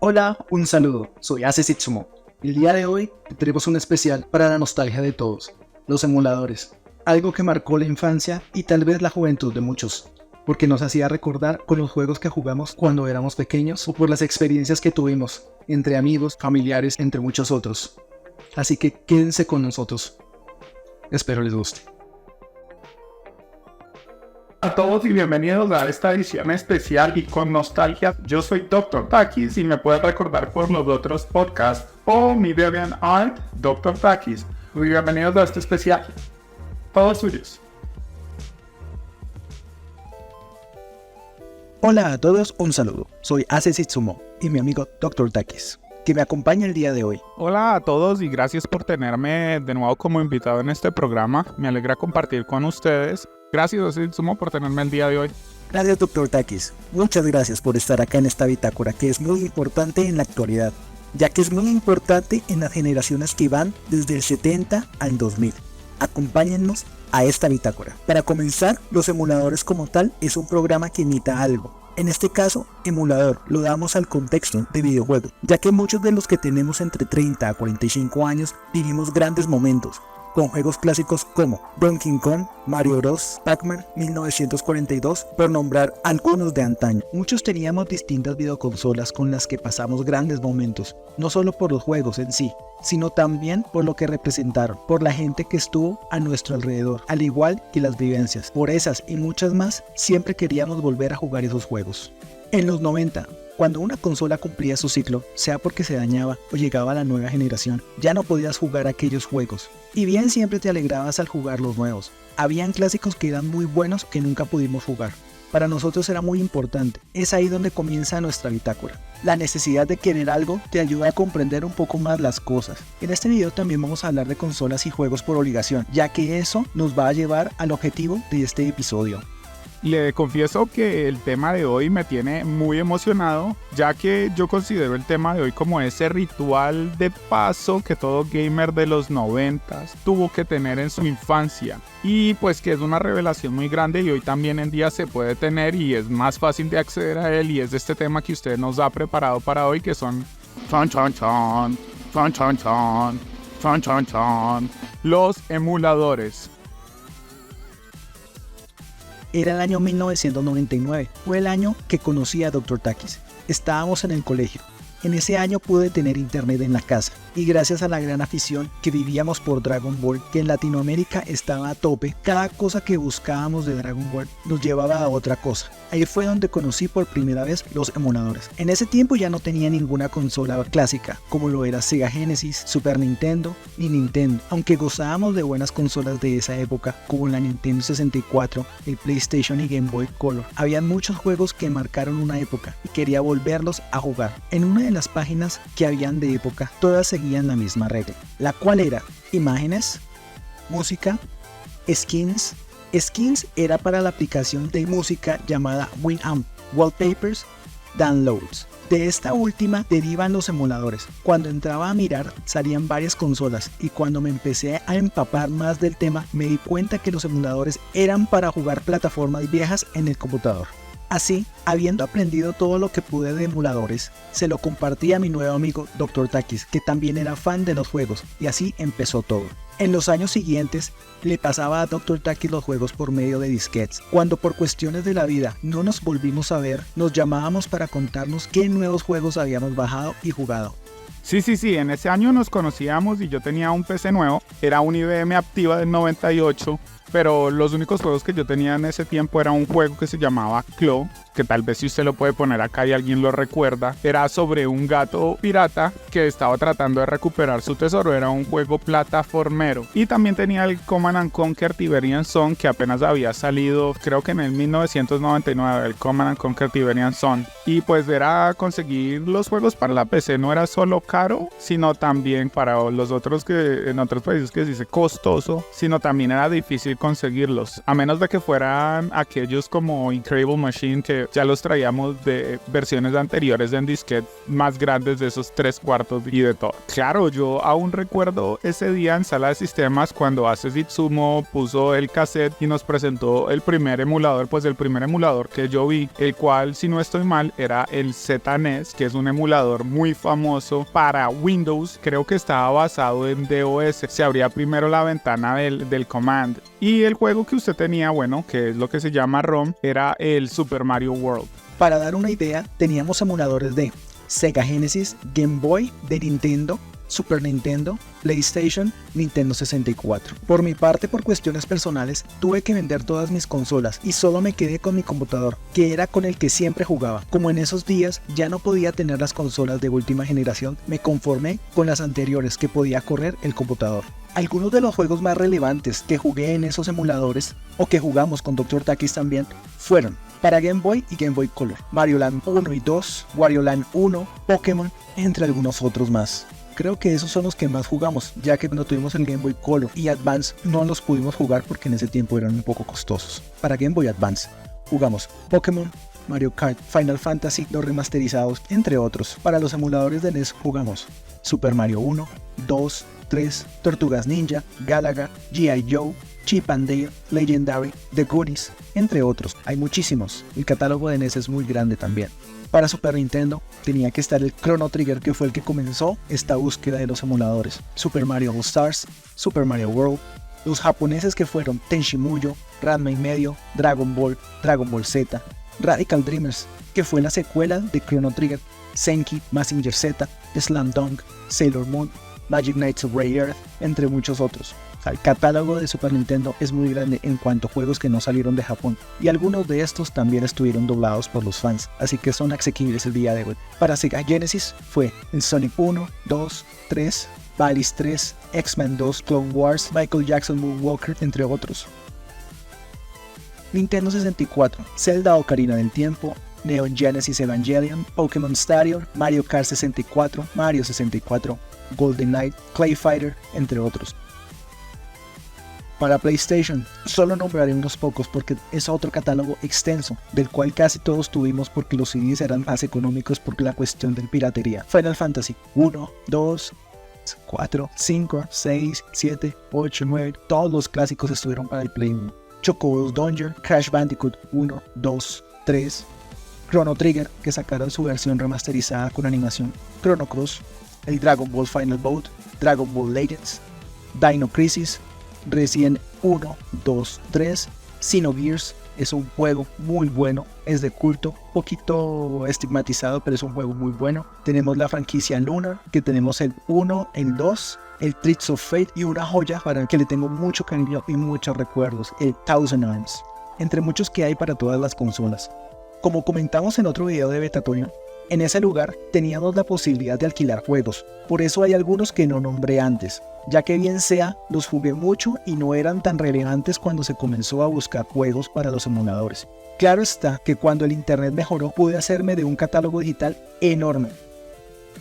Hola, un saludo, soy Ace Itsumo. El día de hoy tenemos un especial para la nostalgia de todos, los emuladores. Algo que marcó la infancia y tal vez la juventud de muchos, porque nos hacía recordar con los juegos que jugamos cuando éramos pequeños o por las experiencias que tuvimos, entre amigos, familiares, entre muchos otros. Así que quédense con nosotros. Espero les guste. A todos y bienvenidos a esta edición especial y con nostalgia. Yo soy Dr. Takis y me pueden recordar por los otros podcasts o mi DeviantArt, Dr. Takis. Muy bienvenidos a este especial. Todos suyos. Hola a todos, un saludo. Soy Ace Itsumo y mi amigo Dr. Takis, que me acompaña el día de hoy. Hola a todos y gracias por tenerme de nuevo como invitado en este programa. Me alegra compartir con ustedes. Gracias, Itsumo, por tenerme el día de hoy. Gracias, Dr. Takis. Muchas gracias por estar acá en esta bitácora, que es muy importante en la actualidad, ya que es muy importante en las generaciones que van desde el 70 al 2000. Acompáñennos a esta bitácora. Para comenzar, los emuladores como tal es un programa que imita algo. En este caso, emulador, lo damos al contexto de videojuego, ya que muchos de los que tenemos entre 30 a 45 años vivimos grandes momentos, con juegos clásicos como Donkey Kong, Mario Bros, Pac-Man, 1942, por nombrar algunos de antaño. Muchos teníamos distintas videoconsolas con las que pasamos grandes momentos, no solo por los juegos en sí, sino también por lo que representaron, por la gente que estuvo a nuestro alrededor, al igual que las vivencias. Por esas y muchas más, siempre queríamos volver a jugar esos juegos. En los 90, cuando una consola cumplía su ciclo, sea porque se dañaba o llegaba a la nueva generación, ya no podías jugar aquellos juegos. Y bien siempre te alegrabas al jugar los nuevos. Habían clásicos que eran muy buenos que nunca pudimos jugar. Para nosotros era muy importante. Es ahí donde comienza nuestra bitácora. La necesidad de querer algo te ayuda a comprender un poco más las cosas. En este video también vamos a hablar de consolas y juegos por obligación, ya que eso nos va a llevar al objetivo de este episodio. Le confieso que el tema de hoy me tiene muy emocionado, ya que yo considero el tema de hoy como ese ritual de paso que todo gamer de los 90s tuvo que tener en su infancia. Y pues que es una revelación muy grande y hoy también en día se puede tener y es más fácil de acceder a él, y es este tema que usted nos ha preparado para hoy, que son los emuladores. Era el año 1999, fue el año que conocí a Dr. Takis. Estábamos en el colegio. En ese año pude tener internet en la casa, y gracias a la gran afición que vivíamos por Dragon Ball, que en Latinoamérica estaba a tope, cada cosa que buscábamos de Dragon Ball nos llevaba a otra cosa. Ahí fue donde conocí por primera vez los emuladores. En ese tiempo ya no tenía ninguna consola clásica, como lo era Sega Genesis, Super Nintendo ni Nintendo, aunque gozábamos de buenas consolas de esa época, como la Nintendo 64, el PlayStation y Game Boy Color. Habían muchos juegos que marcaron una época y quería volverlos a jugar. En una de las páginas que habían de época, todas seguían la misma regla, la cual era imágenes, música, skins. Skins era para la aplicación de música llamada Winamp, wallpapers, downloads. De esta última derivan los emuladores. Cuando entraba a mirar salían varias consolas, y cuando me empecé a empapar más del tema me di cuenta que los emuladores eran para jugar plataformas viejas en el computador. Así, habiendo aprendido todo lo que pude de emuladores, se lo compartí a mi nuevo amigo Dr. Takis, que también era fan de los juegos, y así empezó todo. En los años siguientes, le pasaba a Dr. Takis los juegos por medio de disquetes. Cuando por cuestiones de la vida no nos volvimos a ver, nos llamábamos para contarnos qué nuevos juegos habíamos bajado y jugado. Sí, en ese año nos conocíamos y yo tenía un PC nuevo, era un IBM Aptiva del 98, pero los únicos juegos que yo tenía en ese tiempo era un juego que se llamaba Claw, que tal vez si usted lo puede poner acá y alguien lo recuerda, era sobre un gato pirata que estaba tratando de recuperar su tesoro, era un juego plataformero. Y también tenía el Command & Conquer Tiberian Sun, que apenas había salido, creo que en el 1999, el Command & Conquer Tiberian Sun. Y pues era conseguir los juegos para la PC, no era solo caro, sino también para los otros que en otros países que se dice costoso, sino también era difícil conseguirlos, a menos de que fueran aquellos como Incredible Machine, que ya los traíamos de versiones anteriores en disquete más grandes de esos 3/4 y de todo. Claro, yo aún recuerdo ese día en sala de sistemas cuando Aces Itsumo puso el cassette y nos presentó el primer emulador, pues el primer emulador que yo vi, el cual, si no estoy mal, era el ZNES, que es un emulador muy famoso para Windows. Creo que estaba basado en DOS. Se abría primero la ventana del command y el juego que usted tenía, bueno, que es lo que se llama ROM, era el Super Mario World. Para dar una idea, teníamos emuladores de Sega Genesis, Game Boy, de Nintendo, Super Nintendo, PlayStation, Nintendo 64. Por mi parte, por cuestiones personales, tuve que vender todas mis consolas y solo me quedé con mi computador, que era con el que siempre jugaba. Como en esos días ya no podía tener las consolas de última generación, me conformé con las anteriores que podía correr el computador. Algunos de los juegos más relevantes que jugué en esos emuladores, o que jugamos con Dr. Takis también, fueron para Game Boy y Game Boy Color, Mario Land 1 y 2, Wario Land 1, Pokémon, entre algunos otros más. Creo que esos son los que más jugamos, ya que cuando tuvimos el Game Boy Color y Advance no los pudimos jugar porque en ese tiempo eran un poco costosos. Para Game Boy Advance jugamos Pokémon, Mario Kart, Final Fantasy, los remasterizados, entre otros. Para los emuladores de NES jugamos Super Mario 1, 2, 3, Tortugas Ninja, Galaga, G.I. Joe, Chip and Dale, Legendary, The Goonies, entre otros. Hay muchísimos. El catálogo de NES es muy grande también. Para Super Nintendo tenía que estar el Chrono Trigger, que fue el que comenzó esta búsqueda de los emuladores. Super Mario All Stars, Super Mario World, los japoneses que fueron Tenshimuyo, Ranma y medio, Dragon Ball, Dragon Ball Z, Radical Dreamers, que fue la secuela de Chrono Trigger, Senki, Mazinger Z, Slam Dunk, Sailor Moon, Magic Knights of Rare Earth, entre muchos otros. El catálogo de Super Nintendo es muy grande en cuanto a juegos que no salieron de Japón, y algunos de estos también estuvieron doblados por los fans, así que son asequibles el día de hoy. Para Sega Genesis fue el Sonic 1, 2, 3, Balis 3, X-Men 2, Clone Wars, Michael Jackson Moonwalker, entre otros. Nintendo 64, Zelda Ocarina del Tiempo, Neon Genesis Evangelion, Pokémon Stadium, Mario Kart 64, Mario 64, Golden Knight, Clay Fighter, entre otros. Para PlayStation, solo nombraré unos pocos porque es otro catálogo extenso, del cual casi todos tuvimos porque los CDs eran más económicos por la cuestión del piratería. Final Fantasy 1, 2, 4, 5, 6, 7, 8, 9, todos los clásicos estuvieron para el Play 1. Chocobo's Dungeon, Crash Bandicoot 1, 2, 3, Chrono Trigger, que sacaron su versión remasterizada con animación, Chrono Cross, el Dragon Ball Final Bout, Dragon Ball Legends, Dino Crisis, Resident 1, 2, 3, Xenogears. Es un juego muy bueno, es de culto, poquito estigmatizado, pero es un juego muy bueno. Tenemos la franquicia Lunar, que tenemos el 1, el 2, el Tricks of Fate y una joya para el que le tengo mucho cariño y muchos recuerdos, el Thousand Arms, entre muchos que hay para todas las consolas. Como comentamos en otro video de Betatonia, en ese lugar teníamos la posibilidad de alquilar juegos, por eso hay algunos que no nombré antes, ya que bien sea los jugué mucho y no eran tan relevantes cuando se comenzó a buscar juegos para los emuladores. Claro está que cuando el internet mejoró pude hacerme de un catálogo digital enorme.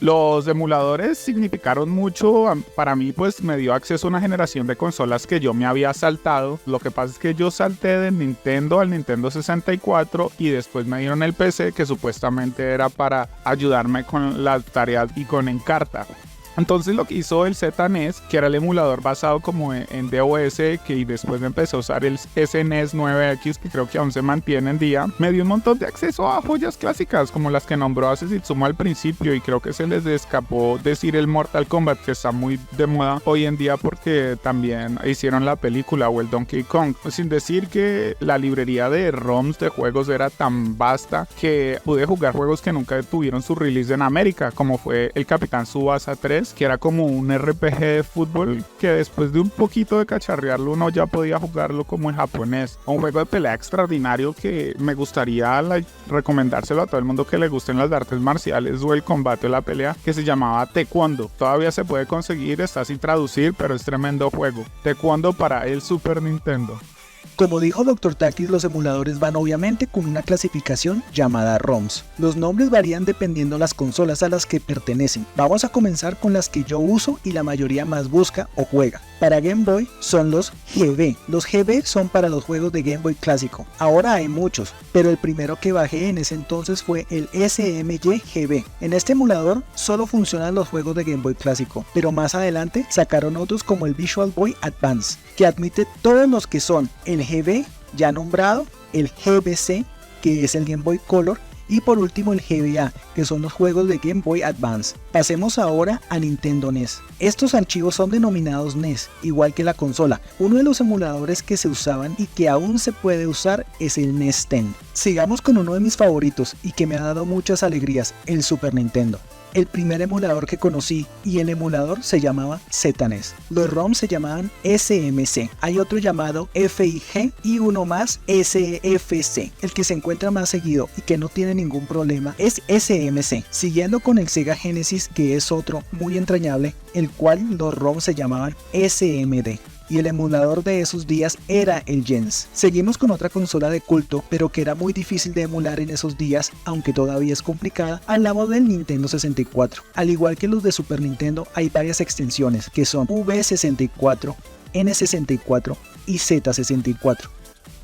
Los emuladores significaron mucho para mí, pues me dio acceso a una generación de consolas que yo me había saltado. Lo que pasa es que yo salté del Nintendo al Nintendo 64 y después me dieron el PC, que supuestamente era para ayudarme con las tareas y con Encarta. Entonces lo que hizo el ZNES, que era el emulador basado como en DOS, que después empezó a usar el SNES 9X, que creo que aún se mantiene en día, me dio un montón de acceso a joyas clásicas como las que nombró Aces Itsumo al principio, y creo que se les escapó decir el Mortal Kombat, que está muy de moda hoy en día porque también hicieron la película, o el Donkey Kong, sin decir que la librería de ROMs de juegos era tan vasta que pude jugar juegos que nunca tuvieron su release en América, como fue el Capitán Tsubasa 3, que era como un RPG de fútbol que después de un poquito de cacharrearlo uno ya podía jugarlo como en japonés. Un juego de pelea extraordinario que me gustaría recomendárselo a todo el mundo que le gusten las artes marciales o el combate o la pelea, que se llamaba Taekwondo. Todavía se puede conseguir, está sin traducir, pero es tremendo juego. Taekwondo para el Super Nintendo. Como dijo Dr. Takis, los emuladores van obviamente con una clasificación llamada ROMs. Los nombres varían dependiendo de las consolas a las que pertenecen. Vamos a comenzar con las que yo uso y la mayoría más busca o juega. Para Game Boy son los GB. Los GB son para los juegos de Game Boy clásico. Ahora hay muchos, pero el primero que bajé en ese entonces fue el SMY GB. En este emulador solo funcionan los juegos de Game Boy clásico, pero más adelante sacaron otros como el Visual Boy Advance, que admite todos los que son el GB ya nombrado, el GBC, que es el Game Boy Color, y por último el GBA, que son los juegos de Game Boy Advance. Pasemos ahora a Nintendo NES. Estos archivos son denominados NES, igual que la consola. Uno de los emuladores que se usaban y que aún se puede usar es el NES 10. Sigamos con uno de mis favoritos y que me ha dado muchas alegrías, el Super Nintendo. El primer emulador que conocí, y el emulador se llamaba ZNES. Los ROMs se llamaban SMC. Hay otro llamado FIG y uno más SFC. El que se encuentra más seguido y que no tiene ningún problema es SMC. Siguiendo con el Sega Genesis, que es otro muy entrañable, el cual los ROMs se llamaban SMD. Y el emulador de esos días era el Gens. Seguimos con otra consola de culto, pero que era muy difícil de emular en esos días, aunque todavía es complicada. Hablamos del Nintendo 64. Al igual que los de Super Nintendo, hay varias extensiones, que son V64, N64 y Z64.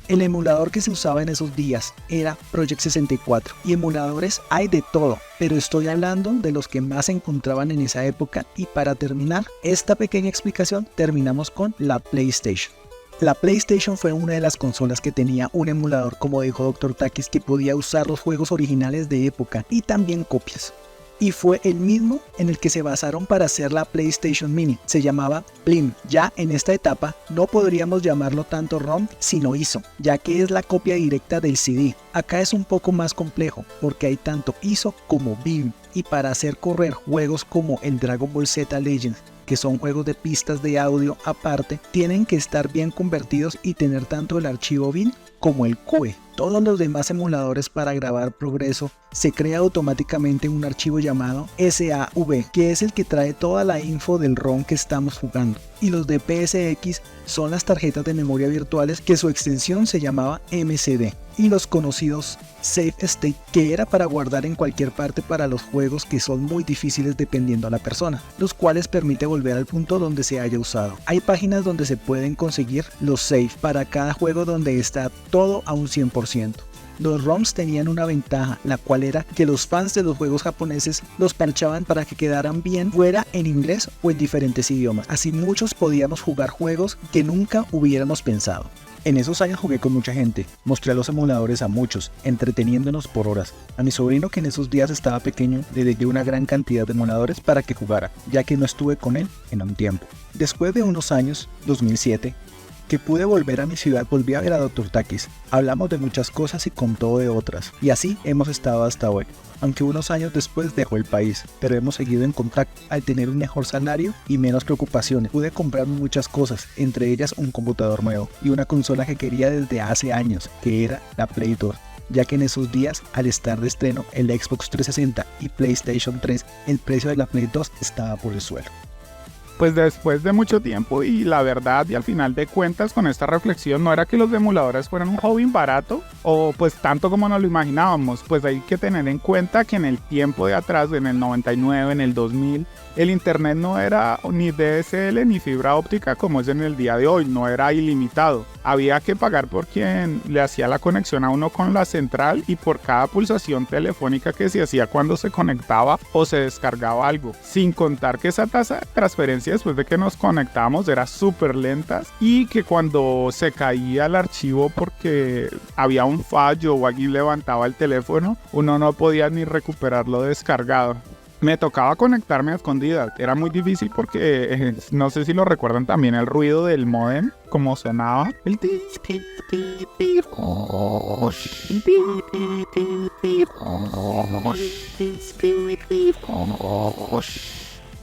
El emulador que se usaba en esos días era Project 64, y emuladores hay de todo, pero estoy hablando de los que más se encontraban en esa época. Y para terminar esta pequeña explicación, terminamos con la PlayStation. La PlayStation fue una de las consolas que tenía un emulador, como dijo Dr. Takis, que podía usar los juegos originales de época y también copias. Y fue el mismo en el que se basaron para hacer la PlayStation Mini. Se llamaba Blim. Ya en esta etapa no podríamos llamarlo tanto ROM sino ISO, ya que es la copia directa del CD. Acá es un poco más complejo porque hay tanto ISO como Blim. Y para hacer correr juegos como el Dragon Ball Z Legends, que son juegos de pistas de audio aparte, tienen que estar bien convertidos y tener tanto el archivo BIM como el CUE. Todos los demás emuladores para grabar progreso se crea automáticamente un archivo llamado SAV, que es el que trae toda la info del ROM que estamos jugando. Y los de PSX son las tarjetas de memoria virtuales, que su extensión se llamaba MCD. Y los conocidos Save State, que era para guardar en cualquier parte para los juegos que son muy difíciles dependiendo a la persona, los cuales permite volver al punto donde se haya usado. Hay páginas donde se pueden conseguir los save para cada juego donde está todo a un 100%. Los ROMs tenían una ventaja, la cual era que los fans de los juegos japoneses los parchaban para que quedaran bien, fuera en inglés o en diferentes idiomas. Así muchos podíamos jugar juegos que nunca hubiéramos pensado. En esos años jugué con mucha gente, mostré los emuladores a muchos, entreteniéndonos por horas. A mi sobrino, que en esos días estaba pequeño, le dediqué una gran cantidad de emuladores para que jugara, ya que no estuve con él en un tiempo. Después de unos años, 2007, que pude volver a mi ciudad, volví a ver a Dr. Takis. Hablamos de muchas cosas y contó de otras, y así hemos estado hasta hoy. Aunque unos años después dejó el país, pero hemos seguido en contacto. Al tener un mejor salario y menos preocupaciones, pude comprarme muchas cosas, entre ellas un computador nuevo y una consola que quería desde hace años, que era la Play 2. Ya que en esos días, al estar de estreno el Xbox 360 y PlayStation 3, el precio de la Play 2 estaba por el suelo. Pues después de mucho tiempo, y la verdad y al final de cuentas con esta reflexión, no era que los emuladores fueran un hobby barato o pues tanto como nos lo imaginábamos. Pues hay que tener en cuenta que en el tiempo de atrás, en el 99, en el 2000, el internet no era ni DSL ni fibra óptica como es en el día de hoy, no era ilimitado. Había que pagar por quien le hacía la conexión a uno con la central y por cada pulsación telefónica que se hacía cuando se conectaba o se descargaba algo. Sin contar que esa tasa de transferencia después de que nos conectábamos era súper lenta, y que cuando se caía el archivo porque había un fallo o alguien levantaba el teléfono, uno no podía ni recuperarlo descargado. Me tocaba conectarme a escondidas, era muy difícil porque no sé si lo recuerdan también, el ruido del módem, como sonaba. El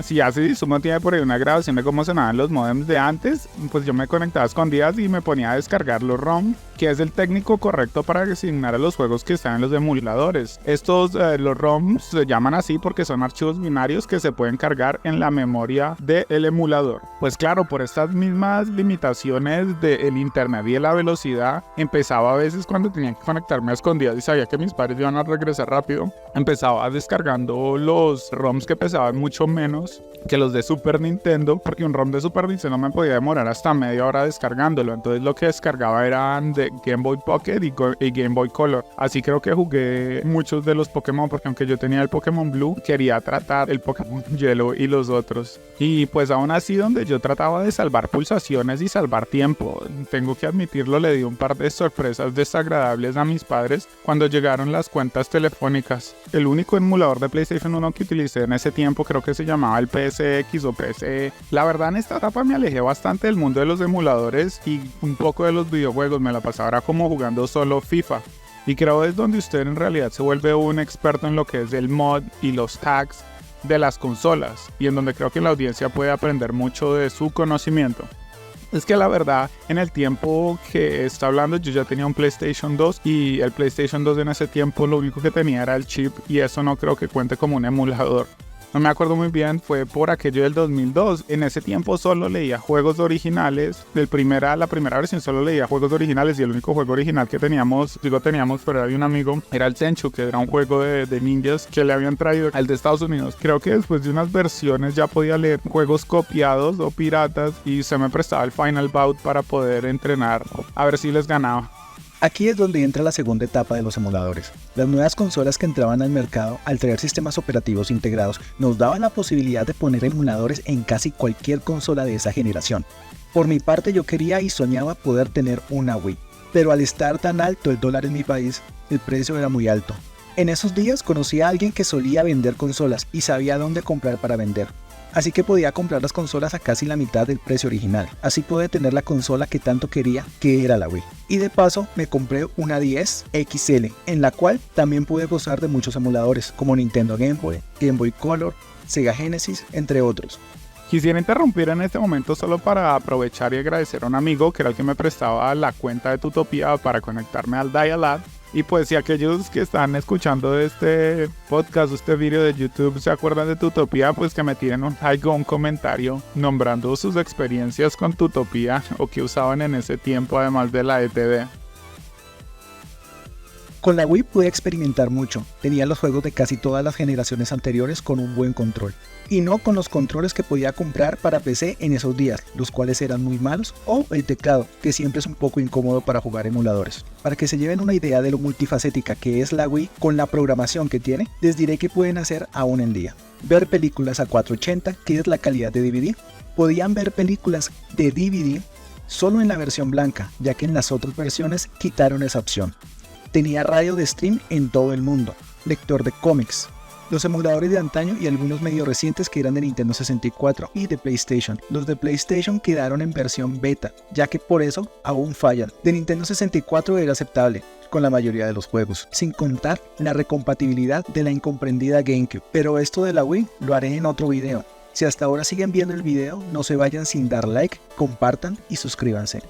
Si hace Sumo tiene por ahí una grabación de cómo sonaban los modems de antes, pues yo me conectaba a escondidas y me ponía a descargar los ROM, que es el técnico correcto para asignar a los juegos que están en los emuladores. Los ROM se llaman así porque son archivos binarios que se pueden cargar en la memoria del emulador. Pues claro, por estas mismas limitaciones del internet y de la velocidad, empezaba a veces cuando tenía que conectarme a escondidas y sabía que mis padres iban a regresar rápido, empezaba descargando los ROMs que pesaban mucho menos que los de Super Nintendo, porque un ROM de Super Nintendo me podía demorar hasta media hora descargándolo. Entonces lo que descargaba eran de Game Boy Pocket y Game Boy Color. Así creo que jugué muchos de los Pokémon, porque aunque yo tenía el Pokémon Blue, quería tratar el Pokémon Yellow y los otros. Y pues aún así, donde yo trataba de salvar pulsaciones y salvar tiempo, tengo que admitirlo, le di un par de sorpresas desagradables a mis padres cuando llegaron las cuentas telefónicas. El único emulador de PlayStation 1 que utilicé en ese tiempo creo que se llamaba el PSX o PSE. La verdad, en esta etapa me alejé bastante del mundo de los emuladores y un poco de los videojuegos. Me la pasaba como jugando solo FIFA. Y creo es donde usted en realidad se vuelve un experto en lo que es el mod y los hacks de las consolas, y en donde creo que la audiencia puede aprender mucho de su conocimiento. Es que la verdad, en el tiempo que está hablando, yo ya tenía un PlayStation 2 y el PlayStation 2 en ese tiempo lo único que tenía era el chip, y eso no creo que cuente como un emulador. No me acuerdo muy bien, fue por aquello del 2002. En ese tiempo solo leía juegos originales. La primera versión solo leía juegos originales, y el único juego original que teníamos, pero era de un amigo, era el Tenchu, que era un juego de ninjas que le habían traído al de Estados Unidos. Creo que después de unas versiones ya podía leer juegos copiados o piratas, y se me prestaba el Final Bout para poder entrenar a ver si les ganaba. Aquí es donde entra la segunda etapa de los emuladores. Las nuevas consolas que entraban al mercado al traer sistemas operativos integrados nos daban la posibilidad de poner emuladores en casi cualquier consola de esa generación. Por mi parte, yo quería y soñaba poder tener una Wii, pero al estar tan alto el dólar en mi país, el precio era muy alto. En esos días conocí a alguien que solía vender consolas y sabía dónde comprar para vender. Así que podía comprar las consolas a casi la mitad del precio original. Así pude tener la consola que tanto quería, que era la Wii. Y de paso me compré una 10 XL, en la cual también pude gozar de muchos emuladores, como Nintendo Game Boy, Game Boy Color, Sega Genesis, entre otros. Quisiera interrumpir en este momento solo para aprovechar y agradecer a un amigo que era el que me prestaba la cuenta de Tutopía para conectarme al Dial-Up. Y pues si aquellos que están escuchando este podcast o este video de YouTube se acuerdan de Tutopía, pues que me tiren un like o un comentario nombrando sus experiencias con Tutopía o que usaban en ese tiempo además de la ETD. Con la Wii pude experimentar mucho. Tenía los juegos de casi todas las generaciones anteriores con un buen control. Y no con los controles que podía comprar para PC en esos días, los cuales eran muy malos, o el teclado, que siempre es un poco incómodo para jugar emuladores. Para que se lleven una idea de lo multifacética que es la Wii con la programación que tiene, les diré que pueden hacer aún en día. Ver películas a 480, que es la calidad de DVD. Podían ver películas de DVD solo en la versión blanca, ya que en las otras versiones quitaron esa opción. Tenía radio de stream en todo el mundo, lector de cómics, los emuladores de antaño y algunos medio recientes que eran de Nintendo 64 y de PlayStation. Los de PlayStation quedaron en versión beta, ya que por eso aún fallan. De Nintendo 64 era aceptable con la mayoría de los juegos, sin contar la recompatibilidad de la incomprendida GameCube. Pero esto de la Wii lo haré en otro video. Si hasta ahora siguen viendo el video, no se vayan sin dar like, compartan y suscríbanse.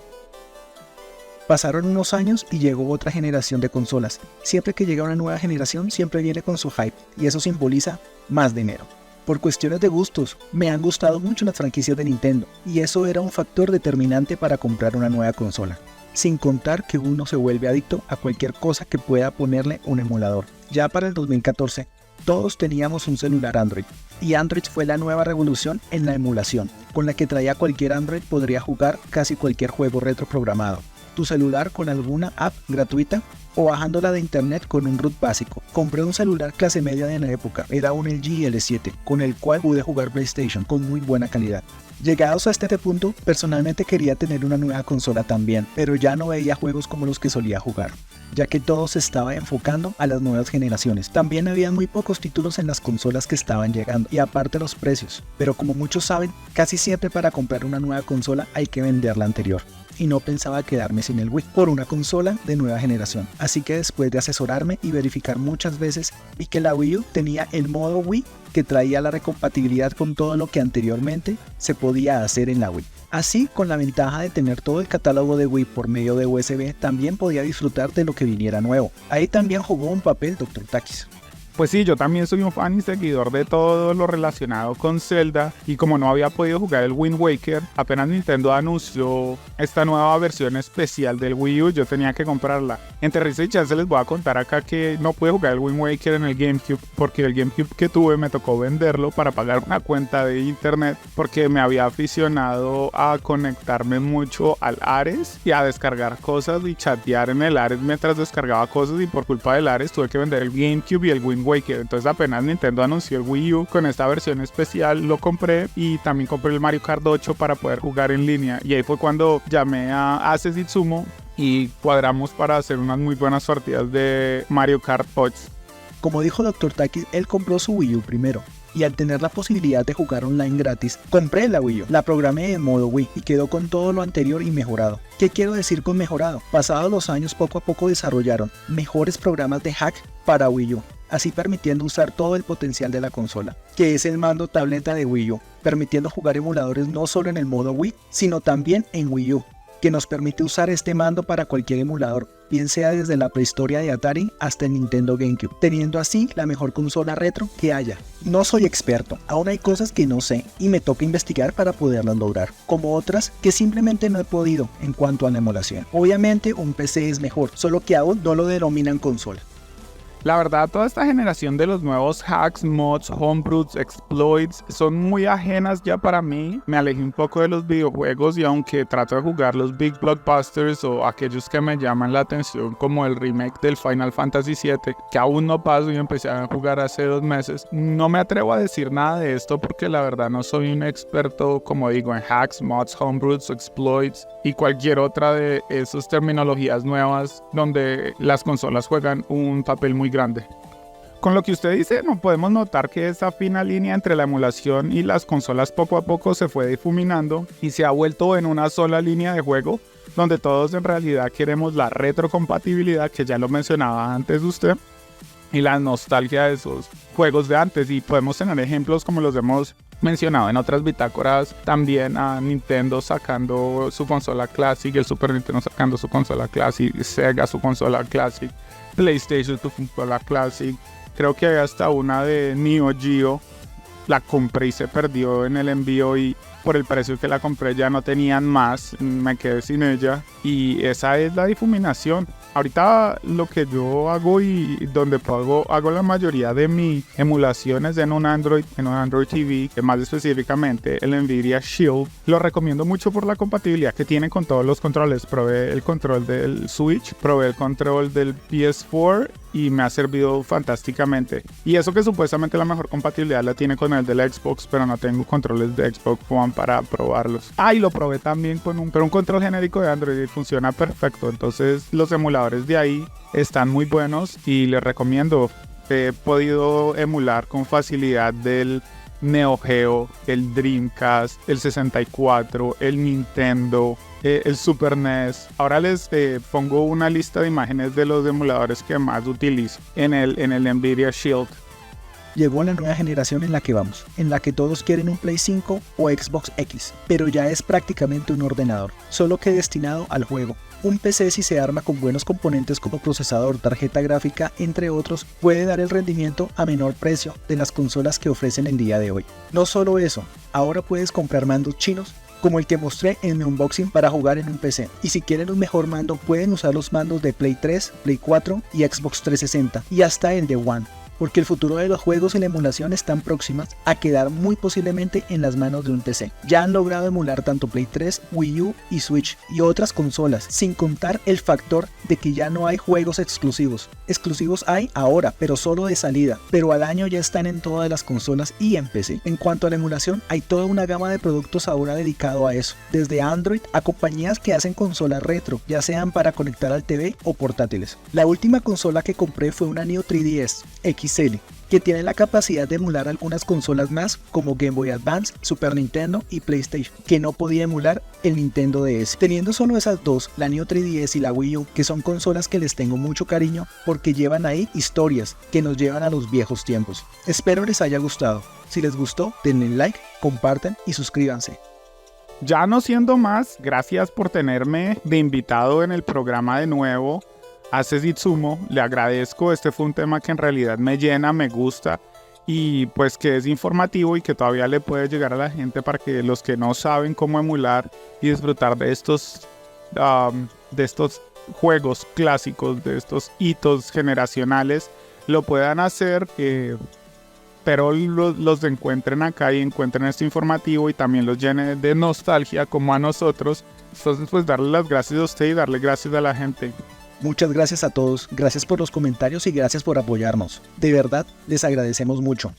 Pasaron unos años y llegó otra generación de consolas. Siempre que llega una nueva generación, siempre viene con su hype, y eso simboliza más dinero. Por cuestiones de gustos, me han gustado mucho las franquicias de Nintendo, y eso era un factor determinante para comprar una nueva consola. Sin contar que uno se vuelve adicto a cualquier cosa que pueda ponerle un emulador. Ya para el 2014, todos teníamos un celular Android, y Android fue la nueva revolución en la emulación, con la que traía cualquier Android podría jugar casi cualquier juego retroprogramado. Tu celular con alguna app gratuita o bajándola de internet con un root básico. Compré un celular clase media de la época, era un LG L7, con el cual pude jugar PlayStation con muy buena calidad. Llegados a este punto, personalmente quería tener una nueva consola también, pero ya no veía juegos como los que solía jugar, ya que todo se estaba enfocando a las nuevas generaciones. También había muy pocos títulos en las consolas que estaban llegando, y aparte los precios, pero como muchos saben, casi siempre para comprar una nueva consola hay que vender la anterior. y no pensaba quedarme sin el Wii por una consola de nueva generación. Así que después de asesorarme y verificar muchas veces, vi que la Wii U tenía el modo Wii que traía la recompatibilidad con todo lo que anteriormente se podía hacer en la Wii. Así, con la ventaja de tener todo el catálogo de Wii por medio de USB, también podía disfrutar de lo que viniera nuevo. Ahí también jugó un papel Dr. Takis. Pues sí, yo también soy un fan y seguidor de todo lo relacionado con Zelda, y como no había podido jugar el Wind Waker, apenas Nintendo anunció esta nueva versión especial del Wii U, yo tenía que comprarla. Entre risa y chance les voy a contar acá que no pude jugar el Wind Waker en el GameCube porque el GameCube que tuve me tocó venderlo para pagar una cuenta de internet, porque me había aficionado a conectarme mucho al Ares y a descargar cosas y chatear en el Ares mientras descargaba cosas, y por culpa del Ares tuve que vender el GameCube y el Wind Waker. Entonces apenas Nintendo anunció el Wii U con esta versión especial, lo compré, y también compré el Mario Kart 8 para poder jugar en línea, y ahí fue cuando llamé a Aces Itsumo y cuadramos para hacer unas muy buenas partidas de Mario Kart 8. Como dijo Dr. Takis, él compró su Wii U primero, y al tener la posibilidad de jugar online gratis, compré la Wii U, la programé en modo Wii y quedó con todo lo anterior y mejorado. ¿Qué quiero decir con mejorado? Pasados los años, poco a poco desarrollaron mejores programas de hack para Wii U, así permitiendo usar todo el potencial de la consola, que es el mando tableta de Wii U, permitiendo jugar emuladores no solo en el modo Wii, sino también en Wii U, que nos permite usar este mando para cualquier emulador, bien sea desde la prehistoria de Atari hasta el Nintendo GameCube, teniendo así la mejor consola retro que haya. No soy experto, aún hay cosas que no sé y me toca investigar para poderlas lograr, como otras que simplemente no he podido en cuanto a la emulación. Obviamente un PC es mejor, solo que aún no lo denominan consola. La verdad, toda esta generación de los nuevos hacks, mods, homebrews, exploits son muy ajenas ya para mí. Me alejé un poco de los videojuegos, y aunque trato de jugar los big blockbusters o aquellos que me llaman la atención, como el remake del Final Fantasy VII, que aún no paso y empecé a jugar hace 2 meses, no me atrevo a decir nada de esto porque la verdad no soy un experto, como digo, en hacks, mods, homebrews, exploits y cualquier otra de esas terminologías nuevas donde las consolas juegan un papel muy grande. Con lo que usted dice, no podemos notar que esa fina línea entre la emulación y las consolas poco a poco se fue difuminando y se ha vuelto en una sola línea de juego, donde todos en realidad queremos la retrocompatibilidad, que ya lo mencionaba antes usted, y la nostalgia de esos juegos de antes. Y podemos tener ejemplos como los hemos mencionado en otras bitácoras, también a Nintendo sacando su consola Classic, el Super Nintendo sacando su consola Classic, Sega su consola Classic, PlayStation su consola Classic. Creo que hay hasta una de Neo Geo, la compré y se perdió en el envío, y por el precio que la compré ya no tenían más, me quedé sin ella, y esa es la difuminación. Ahorita lo que yo hago y donde hago la mayoría de mis emulaciones en un Android TV, que más específicamente el Nvidia Shield. Lo recomiendo mucho por la compatibilidad que tiene con todos los controles. Probé el control del Switch, probé el control del PS4 y me ha servido fantásticamente. Y eso que supuestamente la mejor compatibilidad la tiene con el del Xbox, pero no tengo controles de Xbox One para probarlos. Y lo probé también con un control genérico de Android y funciona perfecto. Entonces los emuladores de ahí están muy buenos y les recomiendo. He podido emular con facilidad del Neo Geo, el Dreamcast, el 64, el Nintendo, el Super NES. Ahora les pongo una lista de imágenes de los emuladores que más utilizo en el Nvidia Shield. Llegó la nueva generación en la que vamos, en la que todos quieren un Play 5 o Xbox X, pero ya es prácticamente un ordenador, solo que destinado al juego. Un PC, si se arma con buenos componentes como procesador, tarjeta gráfica, entre otros, puede dar el rendimiento a menor precio de las consolas que ofrecen el día de hoy. No solo eso, ahora puedes comprar mandos chinos como el que mostré en mi unboxing para jugar en un PC. Y si quieren un mejor mando, pueden usar los mandos de Play 3, Play 4 y Xbox 360 y hasta el de One, porque el futuro de los juegos y la emulación están próximas a quedar muy posiblemente en las manos de un PC. Ya han logrado emular tanto Play 3, Wii U y Switch y otras consolas, sin contar el factor de que ya no hay juegos exclusivos. Exclusivos hay ahora, pero solo de salida, pero al año ya están en todas las consolas y en PC. En cuanto a la emulación, hay toda una gama de productos ahora dedicado a eso, desde Android a compañías que hacen consolas retro, ya sean para conectar al TV o portátiles. La última consola que compré fue una Neo 3DS XL, que tiene la capacidad de emular algunas consolas más como Game Boy Advance, Super Nintendo y PlayStation, que no podía emular el Nintendo DS. Teniendo solo esas dos, la Neo 3DS y la Wii U, que son consolas que les tengo mucho cariño porque llevan ahí historias que nos llevan a los viejos tiempos. Espero les haya gustado. Si les gustó, denle like, compartan y suscríbanse. Ya no siendo más, gracias por tenerme de invitado en el programa de nuevo. A Sesitsumo, le agradezco, este fue un tema que en realidad me llena, me gusta y pues que es informativo y que todavía le puede llegar a la gente para que los que no saben cómo emular y disfrutar de estos juegos clásicos, de estos hitos generacionales, lo puedan hacer, pero los encuentren acá y encuentren este informativo y también los llene de nostalgia como a nosotros. Entonces pues darle las gracias a usted y darle gracias a la gente. Muchas gracias a todos, gracias por los comentarios y gracias por apoyarnos. De verdad, les agradecemos mucho.